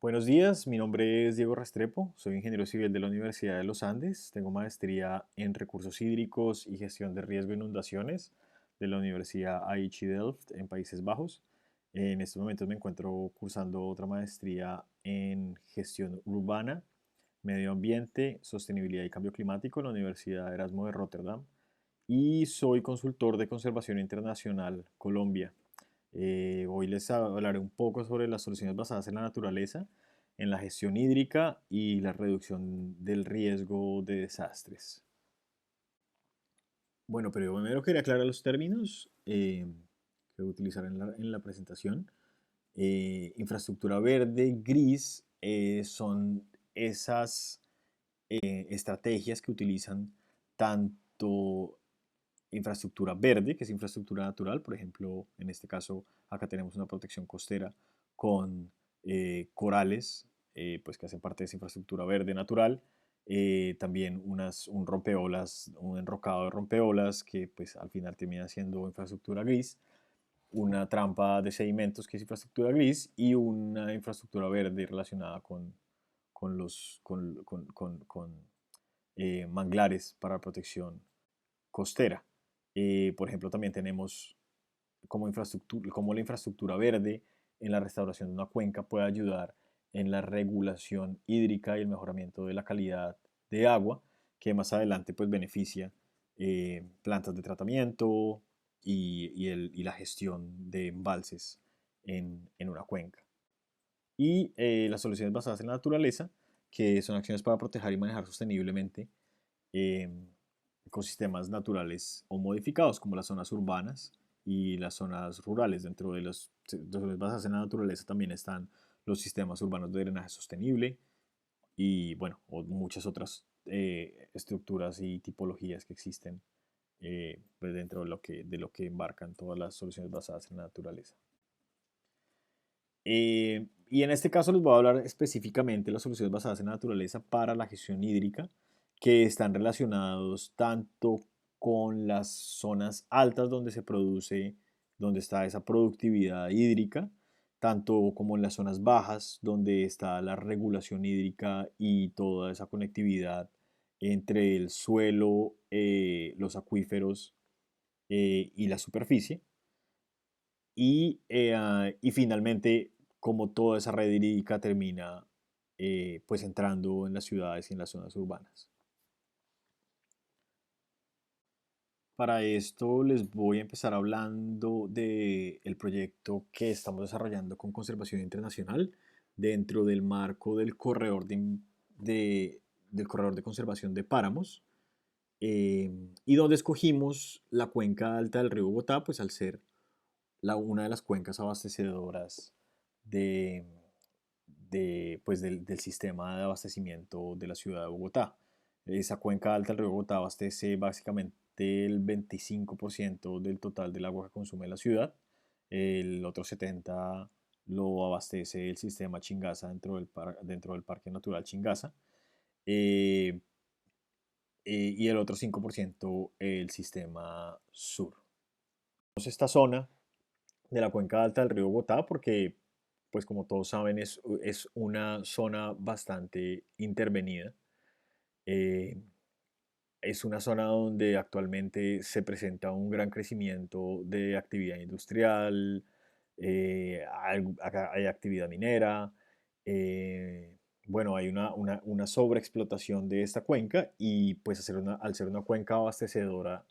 Buenos días, mi nombre es Diego Restrepo, soy ingeniero civil de la Universidad de los Andes, tengo maestría en recursos hídricos y gestión de riesgo de inundaciones de la Universidad IHE Delft en Países Bajos. En estos momentos me encuentro cursando otra maestría en gestión urbana, medio ambiente, sostenibilidad y cambio climático en la Universidad Erasmo de Rotterdam y soy consultor de conservación internacional Colombia. Hoy les hablaré un poco sobre las soluciones basadas en la naturaleza, en la gestión hídrica y la reducción del riesgo de desastres. Bueno, pero primero quería aclarar los términos que voy a utilizar en la presentación. Infraestructura verde, gris, son esas estrategias que utilizan tanto infraestructura verde, que es infraestructura natural. Por ejemplo, en este caso, acá tenemos una protección costera con corales, pues que hacen parte de esa infraestructura verde natural. También un rompeolas, un enrocado de rompeolas, que pues al final termina siendo infraestructura gris. Una trampa de sedimentos, que es infraestructura gris. Y una infraestructura verde relacionada con los, con manglares para protección costera. Por ejemplo, también tenemos como la infraestructura verde en la restauración de una cuenca puede ayudar en la regulación hídrica y el mejoramiento de la calidad de agua, que más adelante pues beneficia plantas de tratamiento y la gestión de embalses en una cuenca. Y las soluciones basadas en la naturaleza, que son acciones para proteger y manejar sosteniblemente eh, ecosistemas naturales o modificados, como las zonas urbanas y las zonas rurales. Dentro de las zonas basadas en la naturaleza también están los sistemas urbanos de drenaje sostenible y, bueno, muchas otras estructuras y tipologías que existen pues dentro de lo que embarcan todas las soluciones basadas en la naturaleza. Y en este caso les voy a hablar específicamente de las soluciones basadas en la naturaleza para la gestión hídrica, que están relacionados tanto con las zonas altas donde se produce, donde está esa productividad hídrica, tanto como en las zonas bajas donde está la regulación hídrica y toda esa conectividad entre el suelo, los acuíferos y la superficie. Y finalmente, como toda esa red hídrica termina pues entrando en las ciudades y en las zonas urbanas. Para esto les voy a empezar hablando del proyecto que estamos desarrollando con Conservación Internacional dentro del marco del del corredor de conservación de páramos, y donde escogimos la cuenca alta del río Bogotá, pues al ser una de las cuencas abastecedoras de, pues del sistema de abastecimiento de la ciudad de Bogotá. Esa cuenca alta del río Bogotá abastece básicamente el 25% del total del agua que consume la ciudad. El otro 70% lo abastece el sistema Chingaza dentro del Parque Natural Chingaza. Eh, y el otro 5% el sistema sur. Esta zona de la cuenca alta del río Bogotá porque, pues como todos saben, es una zona bastante intervenida. Eh, es una zona donde actualmente se presenta un gran crecimiento de actividad industrial, hay actividad minera, eh, bueno, hay una sobreexplotación de esta cuenca y pues al ser una cuenca abastecedora,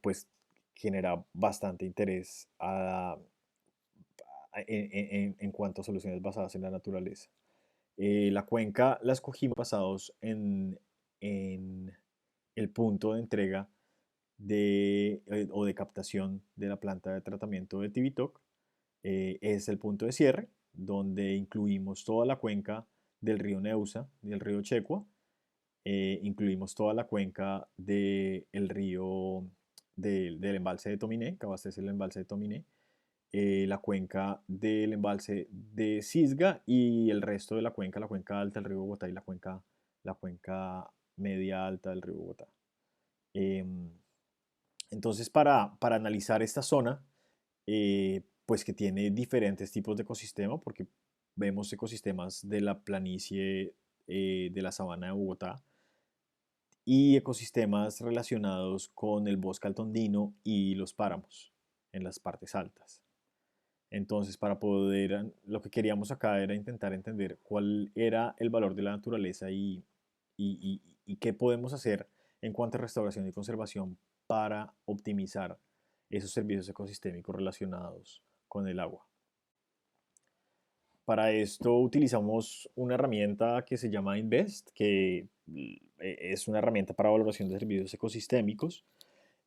pues genera bastante interés en cuanto a soluciones basadas en la naturaleza. La cuenca la escogimos basados en el punto de entrega o de captación de la planta de tratamiento de Tibitoc. Es el punto de cierre, donde incluimos toda la cuenca del río Neusa, del río Checua. Incluimos toda la cuenca del río del embalse de Tominé, que abastece el embalse de Tominé, la cuenca del embalse de Cisga y el resto de la cuenca alta del río Bogotá y la cuenca media alta del río Bogotá. Em, entonces, para analizar esta zona, pues que tiene diferentes tipos de ecosistema, porque vemos ecosistemas de la planicie de la sabana de Bogotá y ecosistemas relacionados con el bosque altondino y los páramos en las partes altas. Entonces, para poder, lo que queríamos acá era intentar entender cuál era el valor de la naturaleza y qué podemos hacer en cuanto a restauración y conservación para optimizar esos servicios ecosistémicos relacionados con el agua. Para esto utilizamos una herramienta que se llama Invest, que es una herramienta para valoración de servicios ecosistémicos.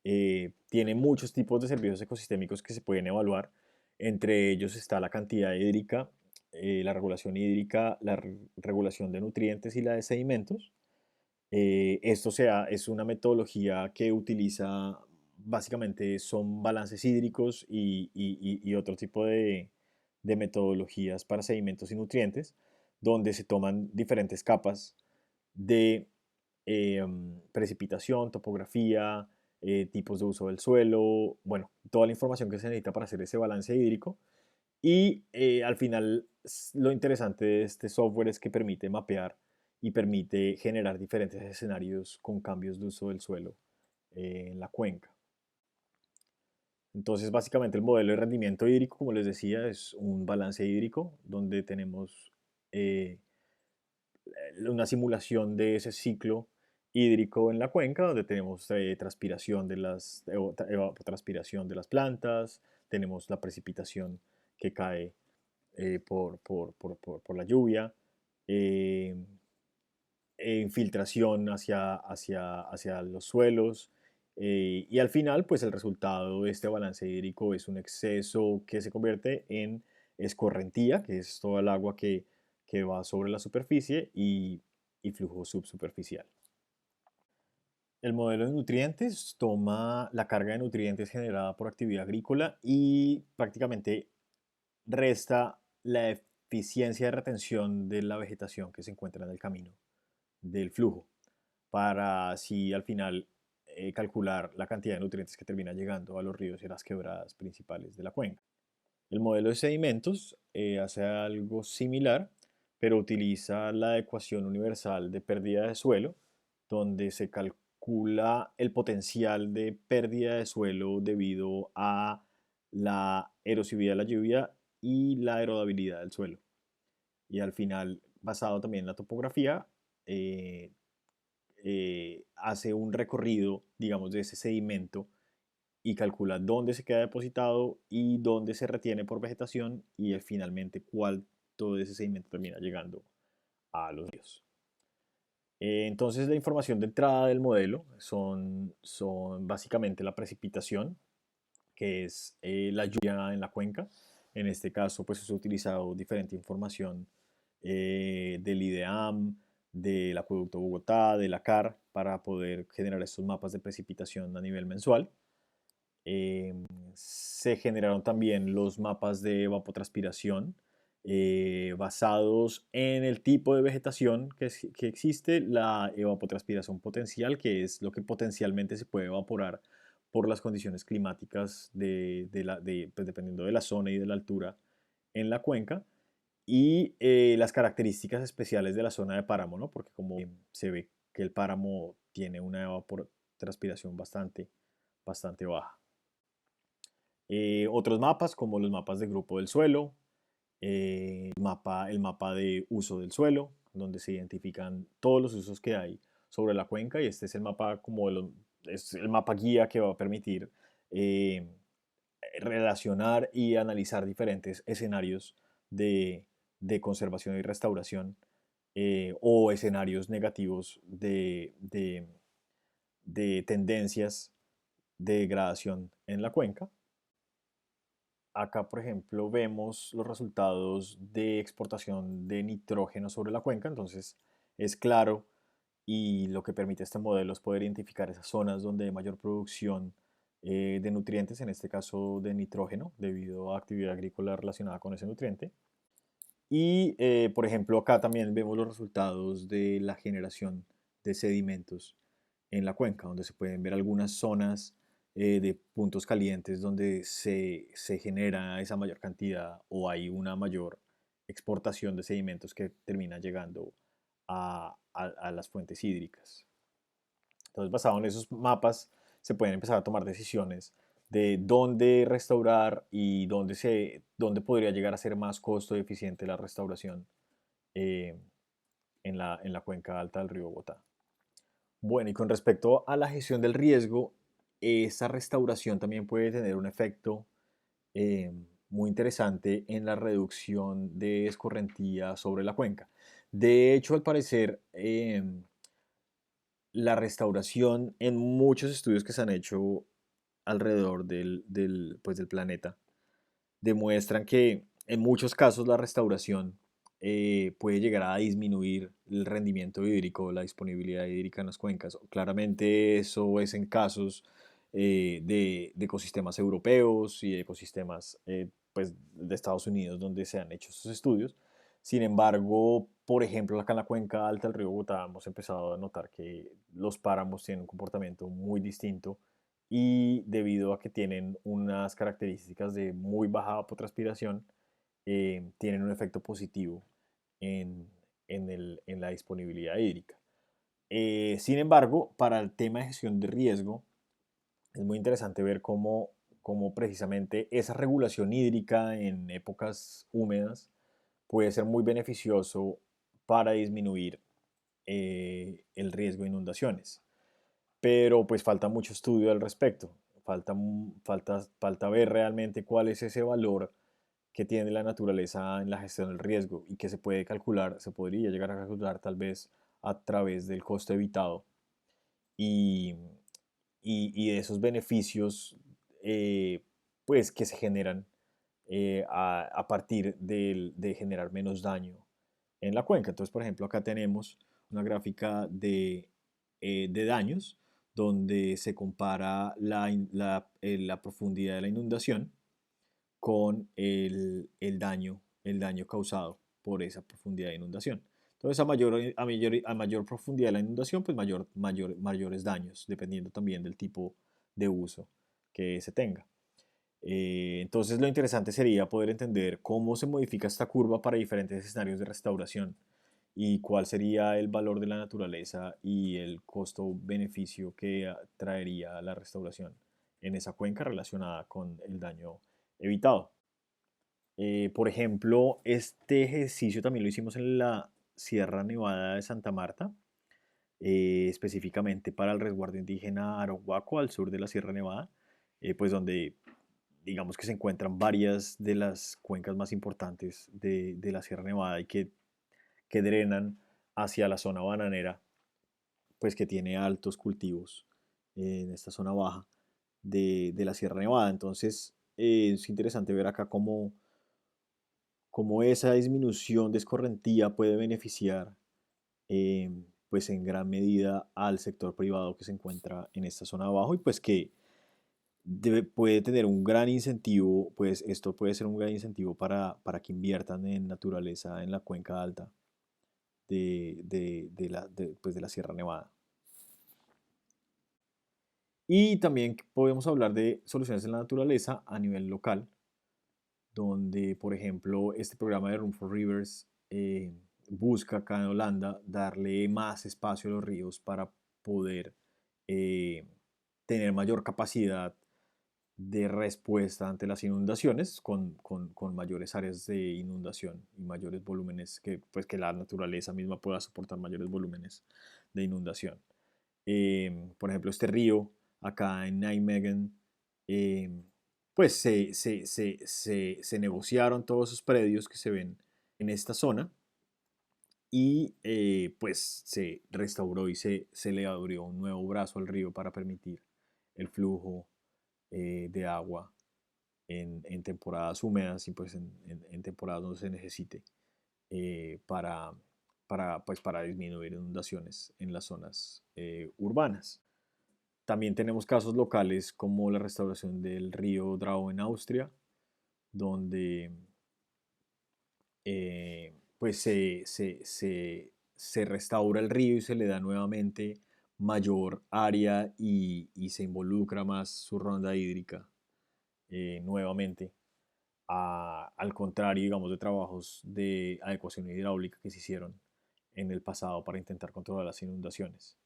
Tiene muchos tipos de servicios ecosistémicos que se pueden evaluar. Entre ellos está la cantidad hídrica, la regulación hídrica, la regulación de nutrientes y la de sedimentos. Esto es una metodología que utiliza, básicamente son balances hídricos y otro tipo de metodologías para sedimentos y nutrientes, donde se toman diferentes capas de precipitación, topografía, tipos de uso del suelo, bueno, toda la información que se necesita para hacer ese balance hídrico. Y al final, lo interesante de este software es que permite mapear y permite generar diferentes escenarios con cambios de uso del suelo en la cuenca. Entonces, básicamente el modelo de rendimiento hídrico, como les decía, es un balance hídrico donde tenemos eh, una simulación de ese ciclo hídrico en la cuenca, donde tenemos transpiración evapotranspiración de las plantas, tenemos la precipitación que cae por la lluvia, eh, infiltración hacia los suelos, y al final, pues el resultado de este balance hídrico es un exceso que se convierte en escorrentía, que es toda el agua que va sobre la superficie, y flujo subsuperficial. El modelo de nutrientes toma la carga de nutrientes generada por actividad agrícola y prácticamente resta la eficiencia de retención de la vegetación que se encuentra en el camino del flujo, para así al final calcular la cantidad de nutrientes que termina llegando a los ríos y a las quebradas principales de la cuenca. El modelo de sedimentos hace algo similar, pero utiliza la ecuación universal de pérdida de suelo, donde se calcula el potencial de pérdida de suelo debido a la erosividad de la lluvia y la erodabilidad del suelo. Y al final, basado también en la topografía, eh, hace un recorrido, digamos, de ese sedimento y calcula dónde se queda depositado y dónde se retiene por vegetación y finalmente todo ese sedimento termina llegando a los ríos. Entonces la información de entrada del modelo son básicamente la precipitación, que es la lluvia en la cuenca. En este caso, pues se ha utilizado diferente información del IDEAM, del Acueducto Bogotá, de la CAR, para poder generar estos mapas de precipitación a nivel mensual. Se generaron también los mapas de evapotranspiración basados en el tipo de vegetación que existe, la evapotranspiración potencial, que es lo que potencialmente se puede evaporar por las condiciones climáticas pues, dependiendo de la zona y de la altura en la cuenca, y las características especiales de la zona de páramo, ¿no? Porque como se ve que el páramo tiene una evapotranspiración bastante baja. Otros mapas, como los mapas de grupo del suelo, el mapa de uso del suelo, donde se identifican todos los usos que hay sobre la cuenca, y este es el mapa es el mapa guía que va a permitir eh, relacionar y analizar diferentes escenarios de conservación y restauración, o escenarios negativos de tendencias de degradación en la cuenca. Acá, por ejemplo, vemos los resultados de exportación de nitrógeno sobre la cuenca, entonces es claro, y lo que permite este modelo es poder identificar esas zonas donde hay mayor producción de nutrientes, en este caso de nitrógeno, debido a actividad agrícola relacionada con ese nutriente. Y, por ejemplo, acá también vemos los resultados de la generación de sedimentos en la cuenca, donde se pueden ver algunas zonas de puntos calientes donde se genera esa mayor cantidad o hay una mayor exportación de sedimentos que termina llegando a las fuentes hídricas. Entonces, basado en esos mapas, se pueden empezar a tomar decisiones de dónde restaurar y dónde podría llegar a ser más costo eficiente la restauración eh, en la cuenca alta del río Bogotá. Bueno, y con respecto a la gestión del riesgo, esa restauración también puede tener un efecto eh, muy interesante en la reducción de escorrentía sobre la cuenca. De hecho, al parecer, la restauración en muchos estudios que se han hecho alrededor pues, del planeta demuestran que en muchos casos la restauración puede llegar a disminuir el rendimiento hídrico, la disponibilidad hídrica en las cuencas. Claramente eso es en casos de ecosistemas europeos y de ecosistemas pues, de Estados Unidos donde se han hecho estos estudios. Sin embargo, por ejemplo, acá en la cuenca alta del río Bogotá hemos empezado a notar que los páramos tienen un comportamiento muy distinto y debido a que tienen unas características de muy baja evapotranspiración, tienen un efecto positivo en, en la disponibilidad hídrica. Sin embargo, para el tema de gestión de riesgo, es muy interesante ver cómo precisamente esa regulación hídrica en épocas húmedas puede ser muy beneficioso para disminuir el riesgo de inundaciones. Pero pues falta mucho estudio al respecto. Falta ver realmente cuál es ese valor que tiene la naturaleza en la gestión del riesgo y que se puede calcular, se podría llegar a calcular tal vez a través del costo evitado y, y de esos beneficios eh, pues que se generan a partir de generar menos daño en la cuenca. Entonces, por ejemplo, acá tenemos una gráfica de daños donde se compara la profundidad de la inundación con el daño causado por esa profundidad de inundación. Entonces, a mayor profundidad de la inundación, pues mayores daños, dependiendo también del tipo de uso que se tenga. Entonces, lo interesante sería poder entender cómo se modifica esta curva para diferentes escenarios de restauración y cuál sería el valor de la naturaleza y el costo-beneficio que traería la restauración en esa cuenca relacionada con el daño evitado. Por ejemplo, este ejercicio también lo hicimos en la Sierra Nevada de Santa Marta, específicamente para el resguardo indígena Arhuaco, al sur de la Sierra Nevada, pues donde digamos que se encuentran varias de las cuencas más importantes de la Sierra Nevada y que drenan hacia la zona bananera, pues que tiene altos cultivos en esta zona baja de la Sierra Nevada. Entonces, es interesante ver acá cómo esa disminución de escorrentía puede beneficiar pues en gran medida al sector privado que se encuentra en esta zona abajo y pues que puede tener un gran incentivo, pues esto puede ser un gran incentivo para que inviertan en naturaleza en la cuenca alta pues de la Sierra Nevada. Y también podemos hablar de soluciones en la naturaleza a nivel local, donde, por ejemplo, este programa de Room for Rivers busca acá en Holanda darle más espacio a los ríos para poder eh, tener mayor capacidad de respuesta ante las inundaciones con mayores áreas de inundación y mayores volúmenes pues, que la naturaleza misma pueda soportar mayores volúmenes de inundación. Por ejemplo, este río acá en Nijmegen, eh, pues se negociaron todos esos predios que se ven en esta zona y pues se restauró y se le abrió un nuevo brazo al río para permitir el flujo de agua en temporadas húmedas y pues en temporadas donde se necesite eh, para, pues, para disminuir inundaciones en las zonas urbanas. También tenemos casos locales como la restauración del río Drau en Austria, donde pues se restaura el río y se le da nuevamente mayor área y se involucra más su ronda hídrica nuevamente al contrario, digamos, de trabajos de adecuación hidráulica que se hicieron en el pasado para intentar controlar las inundaciones.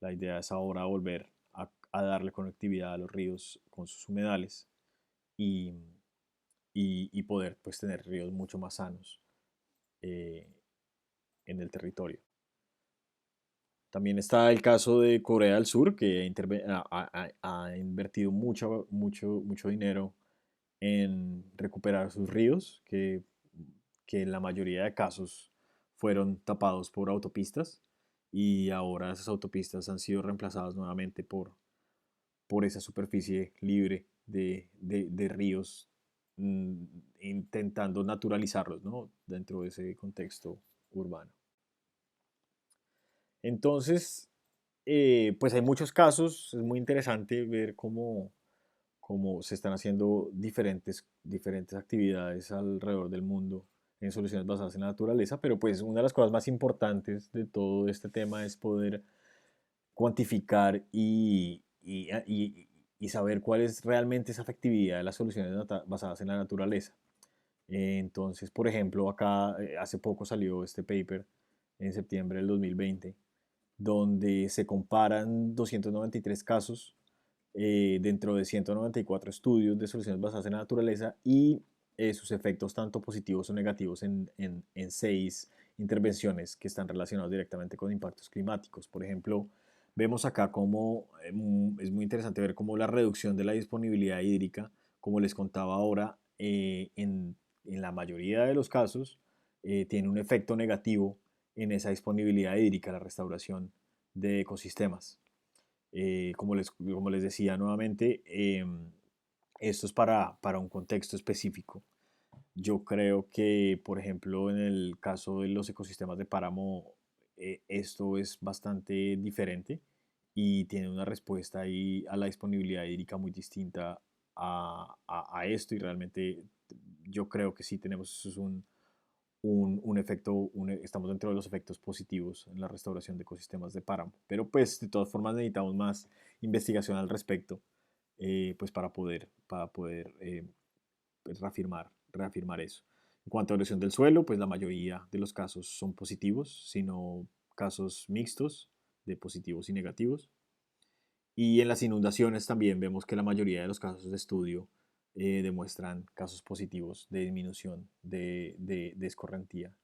La idea es ahora volver a darle conectividad a los ríos con sus humedales y, y poder pues tener ríos mucho más sanos eh, en el territorio. También está el caso de Corea del Sur, que ha invertido mucho dinero en recuperar sus ríos, que en la mayoría de casos fueron tapados por autopistas y ahora esas autopistas han sido reemplazadas nuevamente por esa superficie libre de ríos, mm, intentando naturalizarlos, ¿no? Dentro de ese contexto urbano. Entonces, pues hay muchos casos, es muy interesante ver cómo se están haciendo diferentes actividades alrededor del mundo en soluciones basadas en la naturaleza, pero pues una de las cosas más importantes de todo este tema es poder cuantificar y saber cuál es realmente esa efectividad de las soluciones basadas en la naturaleza. Entonces, por ejemplo, acá hace poco salió este paper en septiembre del 2020 donde se comparan 293 casos dentro de 194 estudios de soluciones basadas en la naturaleza y sus efectos tanto positivos o negativos en 6 intervenciones que están relacionadas directamente con impactos climáticos. Por ejemplo, vemos acá cómo es muy interesante ver cómo la reducción de la disponibilidad hídrica, como les contaba ahora, en la mayoría de los casos tiene un efecto negativo en esa disponibilidad hídrica, la restauración de ecosistemas. Como les decía nuevamente, esto es para un contexto específico. Yo creo que, por ejemplo, en el caso de los ecosistemas de páramo, esto es bastante diferente y tiene una respuesta ahí a la disponibilidad hídrica muy distinta a esto y realmente yo creo que sí tenemos un efecto, estamos dentro de los efectos positivos en la restauración de ecosistemas de páramo. Pero pues de todas formas necesitamos más investigación al respecto pues para poder pues, reafirmar eso. En cuanto a erosión del suelo, pues la mayoría de los casos son positivos, sino casos mixtos de positivos y negativos. Y en las inundaciones también vemos que la mayoría de los casos de estudio demuestran casos positivos de disminución de escorrentía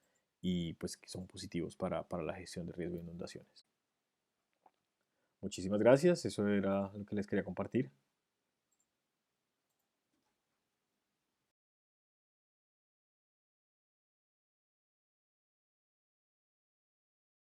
y pues que son positivos para la gestión de riesgo de inundaciones. Muchísimas gracias, eso era lo que les quería compartir.